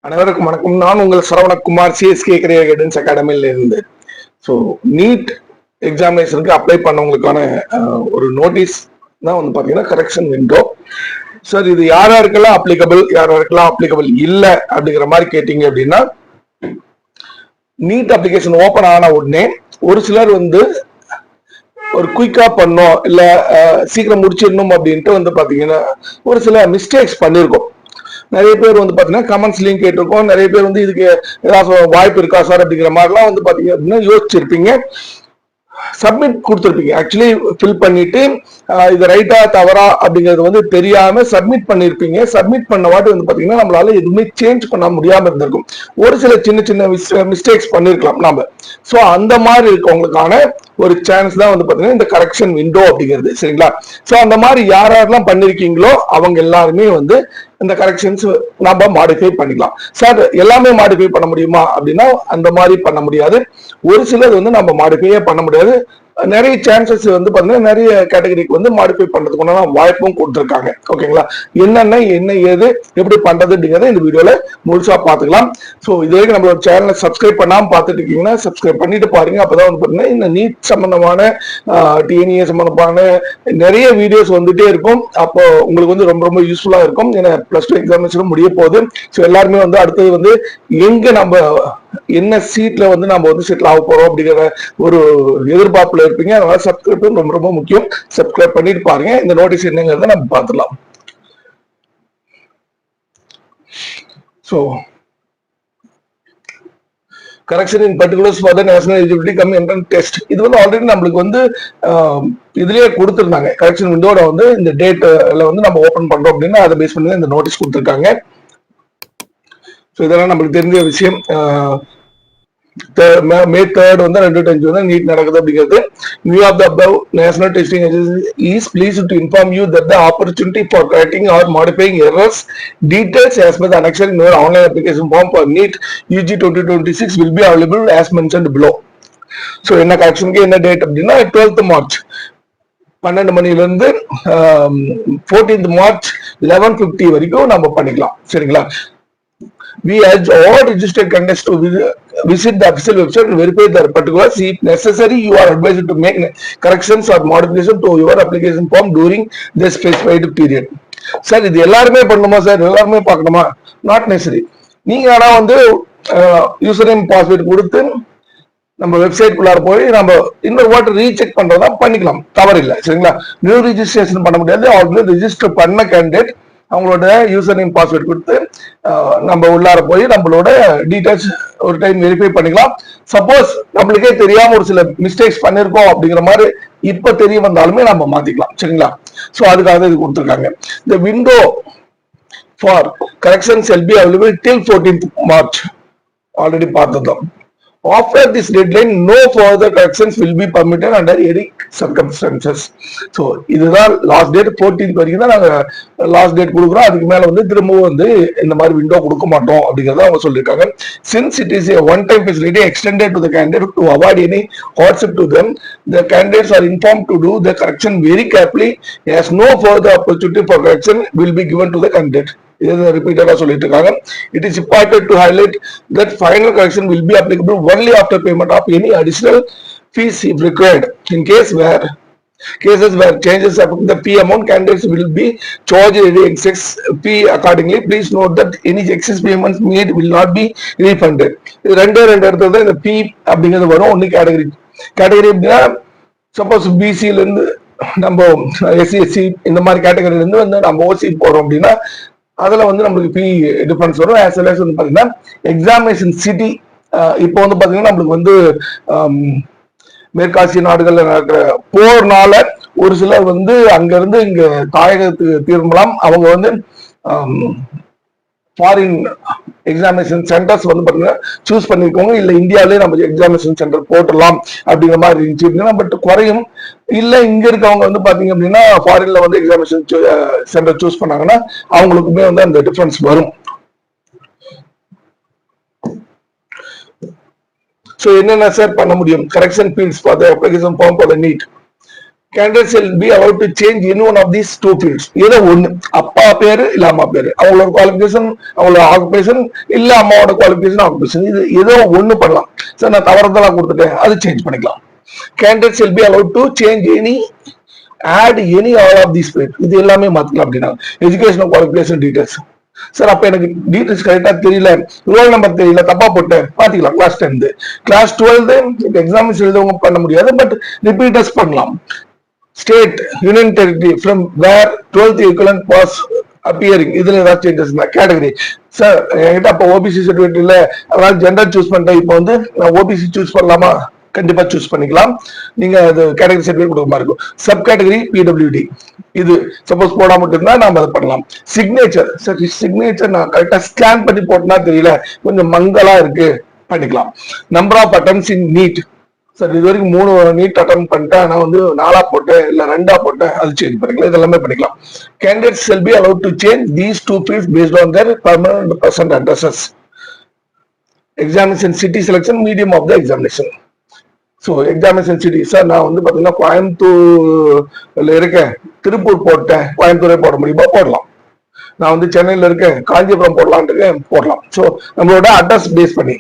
அனைவருக்கும் வணக்கம். நான் உங்கள் சரவணகுமார், சிஎஸ்கே கரியர் கைடன்ஸ் அகாடமியில இருந்து. ஸோ நீட் எக்ஸாமினேஷனுக்கு அப்ளை பண்ணவங்களுக்கான ஒரு நோட்டீஸ் தான் வந்து பார்த்தீங்கன்னா கரெக்ஷன் விண்டோ. சார் இது யாருக்கெல்லாம் அப்ளிகபிள், யாருக்கெல்லாம் அப்ளிகபிள் இல்லை அப்படிங்கிற மாதிரி கேட்டீங்க அப்படின்னா, நீட் அப்ளிகேஷன் ஓப்பன் ஆன உடனே ஒரு சிலர் வந்து ஒரு குயிக்கா பண்ணோம் இல்ல சீக்கிரம் முடிச்சிடணும் அப்படின்ட்டு வந்து பாத்தீங்கன்னா ஒரு சில மிஸ்டேக்ஸ் பண்ணிருக்கோம். நிறைய பேர் வந்து பாத்தீங்கன்னா கமெண்ட்ஸ்லயும் கேட்டிருக்கோம். நிறைய பேர் வந்து இதுக்கு ஏதாவது வாய்ப்பு இருக்கா சார் அப்படிங்கிற மாதிரிலாம் வந்து பாத்தீங்க அப்படின்னா யோசிச்சிருப்பீங்க. சப்மிட் கொடுத்துருப்பீங்க. ஆக்சுவலி ஃபில் பண்ணிட்டு இது ரைட்டா தவறா அப்படிங்கிறது வந்து தெரியாம சப்மிட் பண்ணிருப்பீங்க. சப்மிட் பண்ண வாட்டி வந்து பாத்தீங்கன்னா நம்மளால எதுவுமே சேஞ்ச் பண்ண முடியாம இருந்திருக்கும். ஒரு சில சின்ன சின்ன மிஸ்டேக்ஸ் பண்ணிருக்கலாம் நாம. ஸோ அந்த மாதிரி இருக்கவங்களுக்கான ஒரு சான்ஸ் தான் வந்து பாத்தீங்கன்னா இந்த கரெக்ஷன் விண்டோ அப்படிங்கிறது. சரிங்களா? ஸோ அந்த மாதிரி யாரெல்லாம் பண்ணிருக்கீங்களோ அவங்க எல்லாருமே வந்து இந்த கரெக்ஷன்ஸ் நம்ம மாடிஃபை பண்ணிக்கலாம். சார் எல்லாமே மாடிஃபை பண்ண முடியுமா அப்படின்னா அந்த மாதிரி பண்ண முடியாது. ஒரு சிலர் வந்து நம்ம மாடிஃபையே பண்ண முடியாது. நிறைய சான்சஸ் வந்து பாத்தீங்கன்னா நிறைய கேட்டகரிக்கு வந்து மாடிஃபை பண்றதுக்குண்டான வாய்ப்பும் கொடுத்துருக்காங்க. ஓகேங்களா? என்ன ஏது எப்படி பண்றது அப்படிங்கறத இந்த வீடியோல முழுசா பாத்துக்கலாம். ஸோ இது வரைக்கும் நம்மளோட சேனலை சப்ஸ்கிரைப் பண்ணாம பார்த்துட்டு இருக்கீங்கன்னா சப்ஸ்கிரைப் பண்ணிட்டு பாருங்க. அப்பதான் வந்து பாத்தீங்கன்னா இந்த நீட் சம்பந்தமான டிஎன்ஏ சம்பந்தமான நிறைய வீடியோஸ் வந்துட்டே இருக்கும். அப்போ உங்களுக்கு வந்து ரொம்ப ரொம்ப யூஸ்ஃபுல்லா இருக்கும். ஏன்னா +2 எக்ஸாமினேஷனும் முடிய போகுது. ஸோ எல்லாருமே வந்து அடுத்தது வந்து எங்க நம்ம என்ன சீட்ல வந்து நம்ம வந்து செட்டில் ஆக போறோம் அப்படிங்கிற ஒரு எதிர்பார்ப்புல இருப்பீங்க. அதனால சப்ஸ்கிரைப் ரொம்ப ரொம்ப முக்கியம். சப்ஸ்கிரைப் பண்ணிட்டு பாருங்க. இந்த நோட்டீஸ் என்னங்கிறத நம்ம பார்த்துலாம். So correction in particulars for the national eligibility come entrance test இது வந்து ஆல்ரெடி நம்மளுக்கு வந்து இதுலயே கொடுத்துருந்தாங்க. கரெக்ஷன் விண்டோட வந்து இந்த டேட்ல வந்து நம்ம ஓபன் பண்றோம் அப்படின்னு அதை பேஸ் பண்ணி இந்த நோட்டீஸ் கொடுத்துருக்காங்க. ஸோ இதெல்லாம் நம்மளுக்கு தெரிஞ்ச விஷயம். May 3rd வந்து 2005 வந்து நீட் நடக்குது அப்படிங்கிறது. View of the above National Testing Agency is pleased to inform you that the opportunity for correcting or modifying errors details as per the annexure in your online application form for NEET UG 2026 will be available as mentioned below. So என்ன கரெக்ஷனுக்கு என்ன date அப்படின்னா 12th March 12 மணில இருந்து 14th March 11:50 வரைக்கும் நம்ம பண்ணிக்கலாம். சரிங்களா? We urge all registered candidates to visit the official website and verify their particulars. If necessary, you are advised to make corrections or modifications to your application form during the specified period. Sir இது எல்லாருமே பண்ணுமா sir? எல்லாருமே பார்க்கணுமா? Not necessary. நீங்க ஆனா வந்து user name password கொடுத்து நம்ம வெப்சைட் குள்ளார போய் நம்ம இன்னொரு வாட்டி ரீசெக் பண்றதா பண்ணிக்கலாம். தவறு இல்லை. சரிங்களா? நியூ ரிஜிஸ்ட்ரேஷன் பண்ண முடியாது. ஆல்ரெடி ரிஜிஸ்டர் பண்ண கேண்டிடேட் அவங்களோட யூசர் நேம் பாஸ்வேர்ட் கொடுத்து நம்ம உள்ளார போய் நம்மளோட டீடைல்ஸ் ஒரு டைம் வெரிஃபை பண்ணிக்கலாம். சப்போஸ் நம்மளுக்கே தெரியாம ஒரு சில மிஸ்டேக்ஸ் பண்ணிருக்கோம் அப்படிங்கிற மாதிரி இப்ப தெரிய வந்தாலுமே நம்ம மாத்திக்கலாம். சரிங்களா? சோ அதுக்காக இது கொடுத்துருக்காங்க. இந்த window for corrections will be available till 14th March. Already பார்த்தோம். After this deadline, no further corrections will be permitted under any circumstances. So, இதுதான் லாஸ்ட் டேட். 14th வரைக்கும் தான் நாங்க லாஸ்ட் டேட் கொடுக்குறோம். அதுக்கு மேல வந்து திரும்பவும் வந்து இந்த மாதிரி விண்டோ கொடுக்க மாட்டோம் அப்படிங்கறத அவங்க சொல்லியிருக்காங்க. Since it is a one-time facility extended to the candidate to avoid any hardship to them, the candidates are informed to do the correction very carefully, as no further opportunity for correction will be given to the candidate. ரிப்பீட்டடா சொல்லிட்டு இருக்காங்க. It is important to highlight that final correction will be applicable only after payment of any additional fees if required. In cases where changes affect the fee amount, candidates will be charged any excess fee accordingly. Please note that any excess payments made will not be refunded. இது ரெண்டு இடத்துல இந்த fee அப்படிங்கிறது வரும். ஒன்னு category அப்படின்னா suppose பிசில இருந்து நம்ம SC இந்த மாதிரி கேட்டகரியில இருந்து வந்து நம்ம ஓசி போறோம் அப்படின்னா அதுல வந்து நம்மளுக்கு ஃபீ டிஃபரன்ஸ் வரும். ஆஸ் வெல் அஸ் வந்து பாத்தீங்கன்னா எக்ஸாமினேஷன் சிட்டி இப்போ வந்து பாத்தீங்கன்னா நம்மளுக்கு வந்து மேற்காசிய நாடுகள்ல நடக்கிற போர்னால ஒரு சிலர் வந்து அங்க இருந்து இங்க தாயகத்துக்கு திரும்பலாம். அவங்க வந்து ஃபாரின் எக்ஸாமினேஷன் சென்டர்ஸ் வந்து பாத்தீங்கன்னா சூஸ் பண்ணிருக்கோங்க. இல்ல இந்தியாவிலே நம்ம எக்ஸாமினேஷன் சென்டர் போட்டுடலாம் அப்படிங்கிற மாதிரி இருந்துச்சு. பட் குறையும். இல்ல இங்க இருக்கவங்க வந்து பாத்தீங்க அப்படின்னா ஃபாரின்ல வந்து எக்ஸாமினேஷன் சென்டர் சூஸ் பண்ணாங்கன்னா அவங்களுக்குமே வந்து அந்த டிஃபரன்ஸ் வரும். சோ என்னென்ன சார் பண்ண முடியும்? Correction fields for the application form for the NEET. candidates will be allowed to change any one of these two fields. ஏதோ ஒண்ணு, அப்பா பேரு இல்ல அம்மா பேரு, அவங்களோட குவாலிஃபிகேஷன் அவங்களோட ஆக்குபேஷன் இல்ல அம்மாவோட குவாலிஃபிகேஷன் ஆக்குபேஷன், இது ஏதோ ஒண்ணு பண்ணலாம். சார் நான் தவறுதலா கொடுத்துட்டேன், அது சேஞ்ச் பண்ணிக்கலாம். candidates will be allowed to change any, add any all of these fields. இது எல்லாமே மாத்திக்கலாம். அப்படின்னா எஜுகேஷனல் குவாலிஃபிகேஷன் டீடைல்ஸ். சார் அப்ப எனக்கு டீடைல்ஸ் கரெக்டா தெரியல, ரோல் நம்பர் தெரியல, தப்பா போட்டேன், பாத்தீங்களா? கிளாஸ் 10 கிளாஸ் 12 எக்ஸாம்ஸ் எழுதவங்க பண்ண முடியாது, பட் ரிப்பீட்டர்ஸ் பண்ணலாம். State union territory from where 12th equivalent was appearing, இதுல ஏதாவது சேஞ்சஸ் இருந்தா கேட்டகரி. சார் என்கிட்ட அப்ப ஓபிசி சர்டிஃபிகேட் இல்ல, அதனால ஜெண்டர் சூஸ் பண்ணிட்டேன், இப்போ வந்து நான் ஓபிசி சூஸ் பண்ணலாமா? கண்டிப்பா சூஸ் பண்ணிக்கலாம். நீங்க அது கேட்டகரி சர்டிஃபிகேட் கொடுக்க மாதிரி இருக்கும். சப் கேட்டகரி பிடபிள்யூடி, இது சப்போஸ் போடாம மட்டும் இருந்தா நாம அதை பண்ணலாம். சிக்னேச்சர், சார் சிக்னேச்சர் நான் கரெக்டா ஸ்கேன் பண்ணி போட்டா தெரியல, கொஞ்சம் மங்கலா இருக்கு, பண்ணிக்கலாம். Number of attempts in NEET, sir இது வரைக்கும் 3 நீட் அட்டம் பண்ணிட்டேன், நான் வந்து 4 போட்டேன் இல்ல 2 போட்டேன், அது சேஞ்ச் பண்ணிக்கலாம். இதெல்லாமே பண்ணிக்கலாம். candidates shall be allowed to change these two fields based on their permanent present addresses. examination city selection, medium of the examination. So examination city, sir நான் வந்து பார்த்தீங்கன்னா கோயம்புத்தூர்ல இருக்கேன், திருப்பூர் போட்டேன், கோயம்புத்தூரே போட முடியுமா? போடலாம். நான் வந்து சென்னையில் இருக்கேன், காஞ்சிபுரம் போடலான் இருக்கேன், போடலாம். ஸோ நம்மளோட அட்ரஸ் பேஸ் பண்ணி.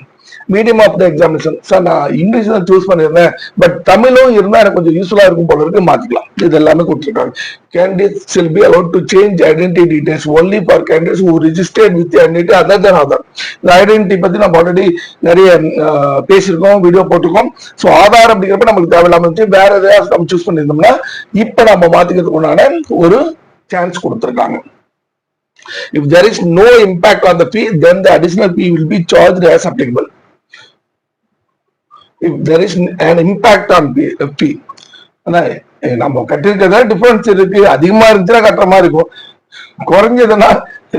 Medium of the examination, sir நான் இங்கிலீஷ் தான் சூஸ் பண்ணியிருந்தேன், பட் தமிழும் இருந்தால் எனக்கு கொஞ்சம் யூஸ்ஃபுல்லா இருக்கும் போல இருக்கு, மாத்திக்கலாம். இது எல்லாமே கொடுத்துருக்காங்க. candidates will be allowed to change identity details only for candidates who registered with the identity other than Aadhaar. இந்த ஐடென்டிட்டி பத்தி நம்ம ஆல்ரெடி நிறைய பேசியிருக்கோம், வீடியோ போட்டிருக்கோம். ஸோ ஆதார் அப்படிங்கிறப்ப நமக்கு தேவையில்லாம இருந்துச்சு, வேற எதையாவது நம்ம சூஸ் பண்ணியிருந்தோம்னா இப்ப நம்ம மாத்திக்கிறதுக்கு உண்டான ஒரு சான்ஸ் கொடுத்துருக்காங்க. If there is no impact on the fee, then the additional fee will be charged as applicable. If there is an impact on fee, நம்ம கட்டிருக்கிறத டிஃபரன்ஸ் இருக்கு, அதிகமா இருந்துச்சுன்னா கட்டுற மாதிரி இருக்கும், குறைஞ்சதுன்னா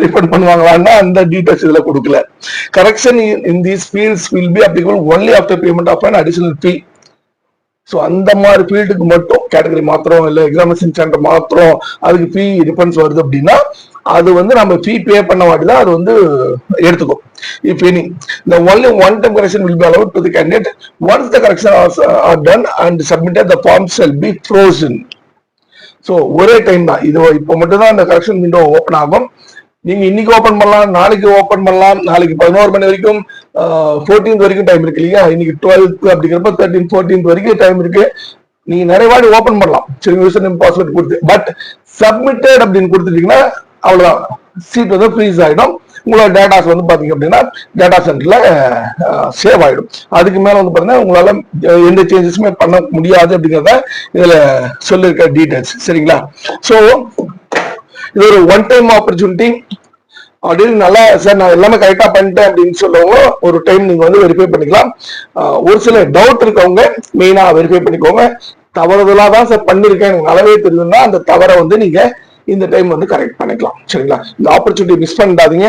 ரிஃபண்ட் பண்ணுவாங்களான்னா அந்த டீடைல்ஸ் இதுல கொடுக்கல. Correction in these fields will be applicable only after payment of an additional fee. So அந்த மாதிரி ஃபீல்டுக்கு மட்டும் கேட்டகரி மாத்திரம் இல்லை எக்ஸாமினேஷன் சென்டர் மாத்திரம் அதுக்கு ஃபீ டிஃபரன்ஸ் வருது அப்படின்னா அது வந்து நம்ம ஃபீ பே பண்ண மாட்டேதான் அது வந்து எடுத்துக்கும். If any, the only one-time correction will be allowed to the candidate. Once the corrections are done and submitted, the form shall be frozen. So ஒரே டைம் தான், இது இப்போ மட்டும் தான் அந்த கரெக்ஷன் விண்டோ ஓப்பன் ஆகும். நீங்க இன்னைக்கு ஓபன் பண்ணலாம், நாளைக்கு ஓபன் பண்ணலாம், நாளைக்கு 11 மணி வரைக்கும் 14th வரைக்கும் டைம் இருக்கு இல்லையா? இன்னைக்கு 12th அப்படிங்கிறப்ப 13th 14th வரைக்கும் டைம் இருக்கு. நீங்க நிறைய வாட்டி ஓபன் பண்ணலாம், சரி யூசர் நேம் பாஸ்வேர்ட் கொடுத்து. பட் சப்மிட்டட் அப்படின்னு கொடுத்துட்டீங்கன்னா அவ்வளவுதான், சீட் வந்து ஃப்ரீஸ் ஆயிடும். உங்களோட டேட்டாஸ் வந்து பாத்தீங்க அப்படின்னா டேட்டா சென்டர்ல சேவ் ஆயிடும். அதுக்கு மேல வந்து பாத்தீங்கன்னா உங்களால எந்த சேஞ்சஸுமே பண்ண முடியாது அப்படிங்கிறத இதுல சொல்லிருக்க டீடைல்ஸ். சரிங்களா? சோ இது ஒரு ஒன் டைம் ஆப்பர்ச்சுனிட்டி. அப்படின்னு நல்லா சார் நான் எல்லாமே கரெக்டா பண்ணிட்டேன் அப்படின்னு சொல்றவங்க ஒரு டைம் நீங்க வந்து வெரிஃபை பண்ணிக்கலாம். ஒரு சில டவுட் இருக்கவங்க மெயினா வெரிஃபை பண்ணிக்கோங்க. தவறுதலா தான் சார் பண்ணிருக்கேன் எனக்கு நல்லாவே தெரியும்னா அந்த தவறை வந்து நீங்க இந்த டைம் வந்து கரெக்ட் பண்ணிக்கலாம். சரிங்களா? இந்த ஆப்பர்ச்சுனிட்டி மிஸ் பண்ணிடாதீங்க.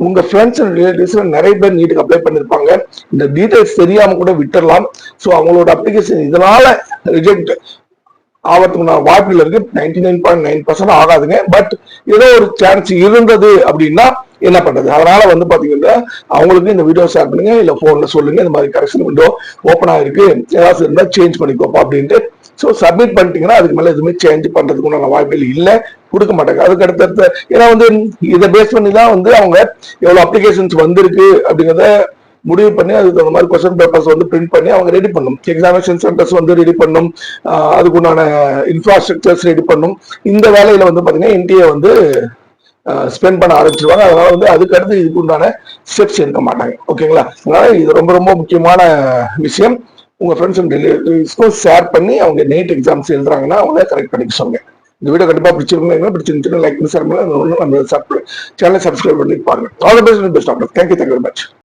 உங்க ஃப்ரெண்ட்ஸ் அண்ட் ரிலேட்டிவ்ஸ்ல நிறைய பேர் நீட்டுக்கு அப்ளை பண்ணிருப்பாங்க, இந்த டீடைல்ஸ் தெரியாம கூட விட்டுறலாம். ஸோ அவங்களோட அப்ளிகேஷன் இதனால ரிஜெக்ட் ஆகிறதுக்கு வாய்ப்புகள் இருக்கு. 99.9% ஆகாதுங்க. பட் ஏதோ ஒரு சான்ஸ் இருந்தது அப்படின்னா என்ன பண்றது? அதனால வந்து பாத்தீங்கன்னா அவங்களுக்கு இந்த வீடியோ ஷேர் பண்ணுங்க, இல்ல போன்ல சொல்லுங்க, இந்த மாதிரி கரெக்ஷன் விண்டோ ஓப்பன் ஆயிருக்கு, ஏதாவது இருந்தா சேஞ்ச் பண்ணிக்கோப்பா அப்படின்ட்டு. ஸோ சப்மிட் பண்ணிட்டீங்கன்னா அதுக்கு மேல எதுவுமே சேஞ்ச் பண்றதுக்கு உண்டான வாய்ப்புகள் இல்லை, கொடுக்க மாட்டாங்க. அதுக்கு அடுத்த ஏன்னா வந்து இதை பேஸ் பண்ணி தான் வந்து அவங்க எவ்வளவு அப்ளிகேஷன்ஸ் வந்திருக்கு அப்படிங்கிறத முடிவு பண்ணி அதுக்கு அந்த மாதிரி கொஸ்டின் பேப்பர்ஸ் வந்து பிரிண்ட் பண்ணி அவங்க ரெடி பண்ணும். எக்ஸாமினேஷன் சென்டர்ஸ் வந்து ரெடி பண்ணும், அதுக்குண்டான இன்ஃப்ராஸ்ட்ரக்சர்ஸ் ரெடி பண்ணும். இந்த வேலையில வந்து பாத்தீங்கன்னா என்டிஏ வந்து ஸ்பெண்ட் பண்ண ஆரம்பிச்சிருவாங்க. அதனால வந்து அதுக்கு அடுத்து இதுக்கு உண்டான ஸ்டெப்ஸ் எடுக்க மாட்டாங்க. ஓகேங்களா? அதனால இது ரொம்ப ரொம்ப முக்கியமான விஷயம். உங்க ஃப்ரெண்ட்ஸ் அண்ட் ரிலேட்டிவ்ஸ்க்கும் ஷேர் பண்ணி அவங்க நீட் எக்ஸாம்ஸ் எழுதுறாங்கன்னா அவங்கள கரெக்ட் பண்ணிக்க சொல்லுங்க. இந்த வீடியோ கண்டிப்பா பிடிச்சிருந்தீங்கன்னா லைக் பண்ணி ஷேர் பண்ணி நம்ம சேனலை சப்ஸ்கிரைப் பண்ணி பாருங்க. All the best of luck. Thank you very much.